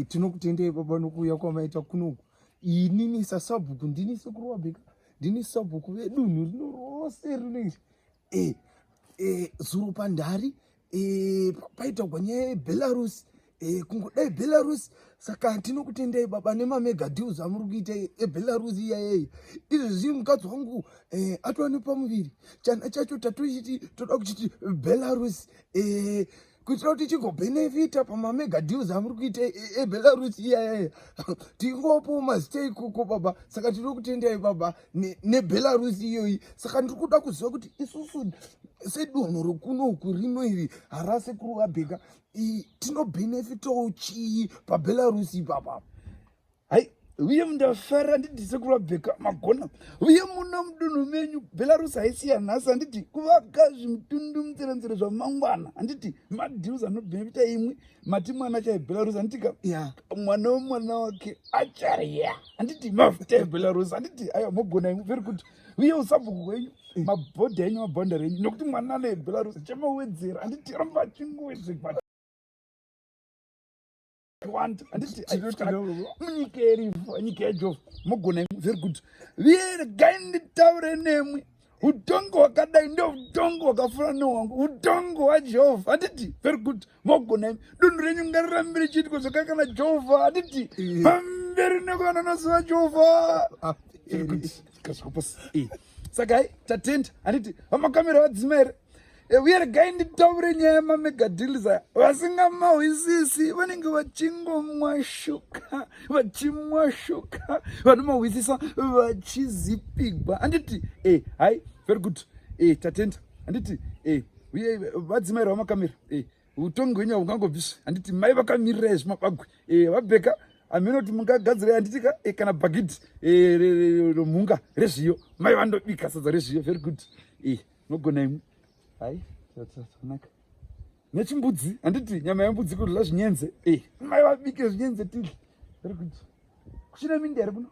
tinokutendei baba nokuuya kwamaita kunoku. Inini sasabhuku ndini sekuru waBheka, ndini sabhuku vedunhu rino rose rino iri. Zuro pandari paitagwa nyaya yeBelarus, kungodai Belarus. Saka tinokutendei baba nemamega deals amuri kuita eBelarus iyayeyi. Izvezvi mukadzi wangu atova nepamuviri, chana chacho tatochiti toda kuchiti Belarus, kuitira kuti chigobhenefita pamamega deals amuri kuita eBelarus iyayeyi. Tingopo mazita ikoko baba. Saka tinokutendai baba neBelarus iyoyi. Saka ndiri kuda kuziva kuti isusu sedonho rokunoku rino iri harasekuru waBheka tinobhenefitawo chii paBelarus ipapa? Hai, uye mundafara handiti sekuru waBheka magona. Uye muna mudunhu menyu Belarus haisiya nhasi handiti kuvaka zvimutundu munzerenzere zvamangwana handiti madheals anobhenefita imwe mati mwana chaeBelarus handitika mwana wemwana wake acharya handiti mafuta eBelarus handiti aya mogona imwe very good. Uye usabhuku hwenyu mabhodha enyu mabhaundari enyu nokuti mwana nebelarus chamawedzera handiti ramba achingowedzera handiti munyika iripo nyika yaJehovha mogona very good. Regai nditaure nemwe utongo hwakadai ndio utongo hwakafanana nehwangu, utongo hwaJehovha handiti very good mogona dunhu renyu ngarirambe richiitwa zvakakana Jehovha handiti pamberi nevanonasi vaJehovha very good. Saka tatenda handiti vamakamera vadzima here. Uye regai nditaure nyaya yamamega deals aya. Vasingamahwisisi vanenge vachingomwashuka vanomahwisisa vachizipigwa handiti hai very good tatenda handiti uye vadzima here vamakamera utongi hwenyu hungangobvisvi handiti mai vakamirira zvimabagwe vaBheka ameno kuti mungagadzira handitika kana bhagidhi romhunga rezviyo mai vandobika sadza rezviyo very good nogona imwe hai zvakanaka nechimbudzi handiti nyama yembudzi kudla zvinyenze mai vabike zvinyenze tiri very good. Kuchine mindi here kuno